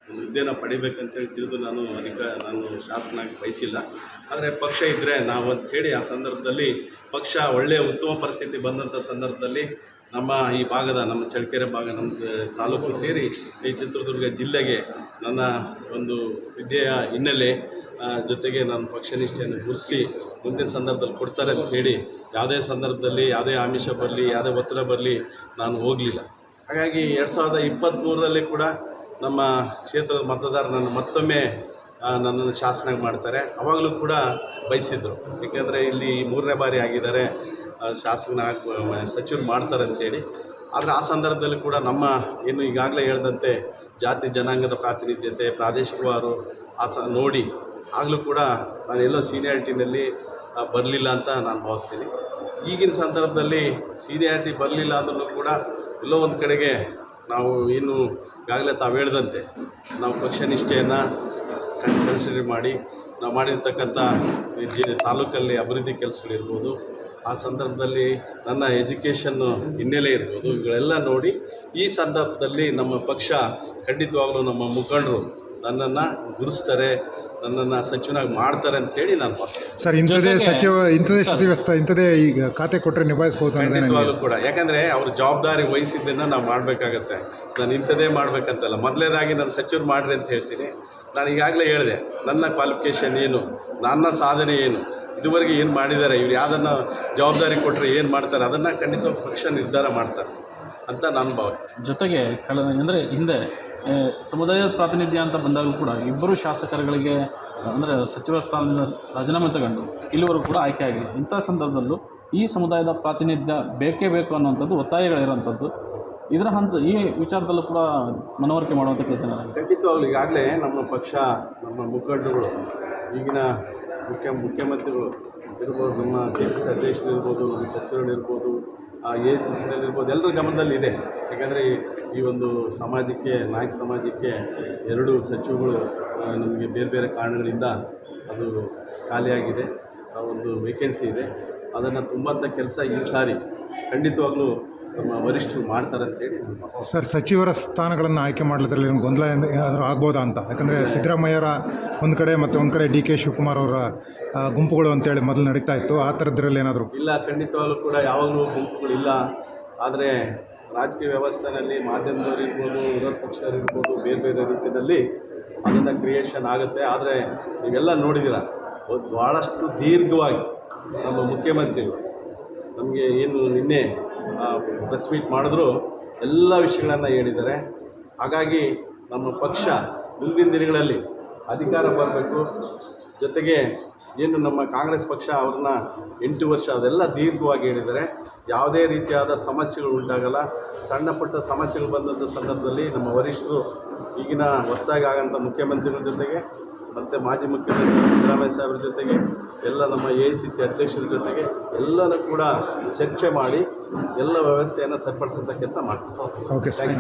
ಒಂದು ಹುದ್ದೆನ ಪಡಿಬೇಕಂತೇಳಿ ತಿಳಿದು ನಾನು ಶಾಸಕನಾಗಿ ಬಯಸಿಲ್ಲ. ಆದರೆ ಪಕ್ಷ ಇದ್ದರೆ ನಾವು ಅಂತ ಹೇಳಿ ಆ ಸಂದರ್ಭದಲ್ಲಿ ಪಕ್ಷ ಒಳ್ಳೆಯ ಉತ್ತಮ ಪರಿಸ್ಥಿತಿ ಬಂದಂಥ ಸಂದರ್ಭದಲ್ಲಿ ನಮ್ಮ ಈ ಭಾಗದ ನಮ್ಮ ಚಳ್ಳಕೆರೆ ಭಾಗ ನಮ್ಮ ತಾಲೂಕು ಸೇರಿ ಈ ಚಿತ್ರದುರ್ಗ ಜಿಲ್ಲೆಗೆ ನನ್ನ ಒಂದು ವಿದ್ಯೆಯ ಹಿನ್ನೆಲೆ ಜೊತೆಗೆ ನನ್ನ ಪಕ್ಷನಿಷ್ಠೆಯನ್ನು ಗುರುತಿಸಿ ಮುಂದಿನ ಸಂದರ್ಭದಲ್ಲಿ ಕೊಡ್ತಾರೆ ಅಂತ ಹೇಳಿ ಯಾವುದೇ ಸಂದರ್ಭದಲ್ಲಿ ಯಾವುದೇ ಆಮಿಷ ಬರಲಿ ಯಾವುದೇ ಒತ್ತಡ ಬರಲಿ ನಾನು ಹೋಗಲಿಲ್ಲ. ಹಾಗಾಗಿ 2023ರಲ್ಲಿ ಕೂಡ ನಮ್ಮ ಕ್ಷೇತ್ರದ ಮತದಾರರು ನನ್ನ ಮತ್ತೊಮ್ಮೆ ನನ್ನನ್ನು ಶಾಸನ ಮಾಡ್ತಾರೆ. ಆವಾಗಲೂ ಕೂಡ ಬಯಸಿದ್ರು, ಏಕೆಂದರೆ ಇಲ್ಲಿ 3ನೇ ಬಾರಿ ಆಗಿದ್ದಾರೆ ಶಾಸಕನ ಸಚಿವರು ಮಾಡ್ತಾರೆ ಅಂಥೇಳಿ. ಆದರೆ ಆ ಸಂದರ್ಭದಲ್ಲಿ ಕೂಡ ನಮ್ಮ ಏನು ಈಗಾಗಲೇ ಹೇಳಿದಂತೆ ಜಾತಿ ಜನಾಂಗದ ಪ್ರಾತಿನಿಧ್ಯತೆ ಪ್ರಾದೇಶಿಕವಾರು ನೋಡಿ ಆಗಲೂ ಕೂಡ ನಾನು ಎಲ್ಲೋ ಸೀನಿಯಾರಿಟಿನಲ್ಲಿ ಬರಲಿಲ್ಲ ಅಂತ ನಾನು ಭಾವಿಸ್ತೀನಿ. ಈಗಿನ ಸಂದರ್ಭದಲ್ಲಿ ಸೀನಿಯಾರಿಟಿ ಬರಲಿಲ್ಲ ಅಂದ್ರೂ ಕೂಡ ಎಲ್ಲೋ ಒಂದು ಕಡೆಗೆ ನಾವು ಏನು ಈಗಾಗಲೇ ತಾವು ಹೇಳಿದಂತೆ ನಾವು ಪಕ್ಷನಿಷ್ಠೆಯನ್ನು ಕನ್ಸಿಡರ್ ಮಾಡಿ ನಾವು ಮಾಡಿರ್ತಕ್ಕಂಥ ತಾಲೂಕಲ್ಲಿ ಅಭಿವೃದ್ಧಿ ಕೆಲಸಗಳಿರ್ಬೋದು, ಆ ಸಂದರ್ಭದಲ್ಲಿ ನನ್ನ ಎಜುಕೇಷನ್ನು ಹಿನ್ನೆಲೆ ಇರ್ಬೋದು, ಇವುಗಳೆಲ್ಲ ನೋಡಿ ಈ ಸಂದರ್ಭದಲ್ಲಿ ನಮ್ಮ ಪಕ್ಷ ಖಂಡಿತವಾಗಲೂ ನಮ್ಮ ಮುಖಂಡರು ನನ್ನನ್ನು ಗುರುತಿಸ್ತಾರೆ, ನನ್ನನ್ನು ಸಚಿವನಾಗಿ ಮಾಡ್ತಾರೆ ಅಂತೇಳಿ ನಾನು ಭಾವಿಸ್ತೀನಿ. ಸರ್, ಇಂಥದೇ ಸಚಿವ ಇಂಥದೇ ಈಗ ಖಾತೆ ಕೊಟ್ಟರೆ ನಿಭಾಯಿಸ್ಬೋದು ಖಂಡಿತವಾಗಲೂ ಕೂಡ. ಯಾಕಂದರೆ ಅವ್ರ ಜವಾಬ್ದಾರಿ ವಹಿಸಿದ್ದನ್ನು ನಾವು ಮಾಡಬೇಕಾಗತ್ತೆ. ನಾನು ಇಂಥದೇ ಮಾಡಬೇಕಂತಲ್ಲ, ಮೊದಲೇದಾಗಿ ನಾನು ಸಚಿವರು ಮಾಡಿರಿ ಅಂತ ಹೇಳ್ತೀನಿ. ನಾನು ಈಗಾಗಲೇ ಹೇಳಿದೆ ನನ್ನ ಕ್ವಾಲಿಫಿಕೇಷನ್ ಏನು, ನನ್ನ ಸಾಧನೆ ಏನು, ಇದುವರೆಗೆ ಏನು ಮಾಡಿದ್ದಾರೆ, ಇವ್ರು ಯಾವುದನ್ನು ಜವಾಬ್ದಾರಿ ಕೊಟ್ಟರೆ ಏನು ಮಾಡ್ತಾರೆ, ಅದನ್ನು ಖಂಡಿತ ಪಕ್ಷ ನಿರ್ಧಾರ ಮಾಡ್ತಾರೆ ಅಂತ ನಾನು ಭಾವ. ಜೊತೆಗೆ ಅಂದರೆ ಹಿಂದೆ ಸಮುದಾಯದ ಪ್ರಾತಿನಿಧ್ಯ ಅಂತ ಬಂದಾಗಲೂ ಕೂಡ ಇಬ್ಬರು ಶಾಸಕರುಗಳಿಗೆ ಅಂದರೆ ಸಚಿವ ಸ್ಥಾನದಿಂದ ರಾಜೀನಾಮೆ ತಗೊಂಡು ಇಲ್ಲಿವರೆಗೂ ಕೂಡ ಆಯ್ಕೆ ಆಗಿಲ್ಲ. ಇಂಥ ಸಂದರ್ಭದಲ್ಲೂ ಈ ಸಮುದಾಯದ ಪ್ರಾತಿನಿಧ್ಯ ಬೇಕೇ ಬೇಕು ಅನ್ನೋಂಥದ್ದು ಒತ್ತಾಯಗಳಿರೋಂಥದ್ದು. ಈ ವಿಚಾರದಲ್ಲೂ ಕೂಡ ಮನವರಿಕೆ ಮಾಡುವಂಥ ಕೆಲಸ ಖಂಡಿತವಾಗ್ಲೂ ಈಗಾಗಲೇ ನಮ್ಮ ಪಕ್ಷ ನಮ್ಮ ಮುಖಂಡರುಗಳು ಈಗಿನ ಮುಖ್ಯಮಂತ್ರಿಗಳು ಇರ್ಬೋದು, ನಮ್ಮ KPCC ಅಧ್ಯಕ್ಷರು ಇರ್ಬೋದು, ನಮ್ಮ ಸಚಿವರುಗಳಿರ್ಬೋದು, AICCನಲ್ಲಿರ್ಬೋದು, ಎಲ್ಲರ ಗಮನದಲ್ಲಿದೆ. ಯಾಕಂದರೆ ಈ ಒಂದು ಸಮಾಜಕ್ಕೆ ನಾಯಕ ಸಮಾಜಕ್ಕೆ 2 ಸಚಿವಗಳು ನಮಗೆ ಬೇರೆ ಬೇರೆ ಕಾರಣಗಳಿಂದ ಅದು ಖಾಲಿಯಾಗಿದೆ, ಒಂದು ವೇಕೆನ್ಸಿ ಇದೆ. ಅದನ್ನು ತುಂಬಂಥ ಕೆಲಸ ಈ ಸಾರಿ ಖಂಡಿತವಾಗ್ಲೂ ನಮ್ಮ ವರಿಷ್ಠರು ಮಾಡ್ತಾರೆ ಅಂತೇಳಿ. ಸರ್, ಸಚಿವರ ಸ್ಥಾನಗಳನ್ನು ಆಯ್ಕೆ ಮಾಡಲಿದ್ರಲ್ಲಿ ಗೊಂದಲ ಏನಾದರೂ ಆಗ್ಬೋದಾ ಅಂತ? ಯಾಕಂದರೆ ಸಿದ್ದರಾಮಯ್ಯರ ಒಂದು ಕಡೆ ಮತ್ತು ಒಂದು ಕಡೆ DK ಶಿವಕುಮಾರ್ ಅವರ ಗುಂಪುಗಳು ಅಂತೇಳಿ ಮೊದಲು ನಡೀತಾ ಇತ್ತು, ಆ ಥರದ್ರಲ್ಲಿ ಏನಾದರೂ? ಇಲ್ಲ, ಖಂಡಿತವಾಗ್ಲೂ ಕೂಡ ಯಾವಾಗಲೂ ಗುಂಪುಗಳಿಲ್ಲ. ಆದರೆ ರಾಜಕೀಯ ವ್ಯವಸ್ಥೆಯಲ್ಲಿ ಮಾಧ್ಯಮದವ್ರು ಇರ್ಬೋದು, ವಿರೋಧ ಪಕ್ಷದವ್ರು ಬೇರೆ ಬೇರೆ ರೀತಿಯಲ್ಲಿ ಅದನ್ನು ಕ್ರಿಯೇಷನ್ ಆಗುತ್ತೆ. ಆದರೆ ನೀವೆಲ್ಲ ನೋಡಿದ್ದೀರ, ಭಾಳಷ್ಟು ದೀರ್ಘವಾಗಿ ನಮ್ಮ ಮುಖ್ಯಮಂತ್ರಿಗಳು ನಮಗೆ ಏನು ನಿನ್ನೆ ಪ್ರೆಸ್ ಮೀಟ್ ಮಾಡಿದ್ರು ಎಲ್ಲ ವಿಷಯಗಳನ್ನು ಹೇಳಿದ್ದಾರೆ. ಹಾಗಾಗಿ ನಮ್ಮ ಪಕ್ಷ ಮುಂದಿನ ದಿನಗಳಲ್ಲಿ ಅಧಿಕಾರ ಬರಬೇಕು. ಜೊತೆಗೆ ಏನು ನಮ್ಮ ಕಾಂಗ್ರೆಸ್ ಪಕ್ಷ ಅವ್ರನ್ನ 8 ವರ್ಷ ಅದೆಲ್ಲ ದೀರ್ಘವಾಗಿ ಹೇಳಿದ್ದಾರೆ. ಯಾವುದೇ ರೀತಿಯಾದ ಸಮಸ್ಯೆಗಳು ಉಂಟಾಗಲ್ಲ. ಸಣ್ಣ ಪುಟ್ಟ ಸಮಸ್ಯೆಗಳು ಬಂದಂಥ ಸಂದರ್ಭದಲ್ಲಿ ನಮ್ಮ ವರಿಷ್ಠರು ಈಗಿನ ಹೊಸದಾಗಿ ಆಗೋಂಥ ಮುಖ್ಯಮಂತ್ರಿಗಳ ಜೊತೆಗೆ ಮತ್ತು ಮಾಜಿ ಮುಖ್ಯಮಂತ್ರಿ ಸಿದ್ದರಾಮಯ್ಯ ಸಾಹೇಬ್ರ ಜೊತೆಗೆ ಎಲ್ಲ ನಮ್ಮ AICC ಅಧ್ಯಕ್ಷರ ಜೊತೆಗೆ ಎಲ್ಲನೂ ಕೂಡ ಚರ್ಚೆ ಮಾಡಿ ಎಲ್ಲ ವ್ಯವಸ್ಥೆಯನ್ನು ಸರಿಪಡಿಸೋಂಥ ಕೆಲಸ ಮಾಡ್ತೀವಿ. Okay sir.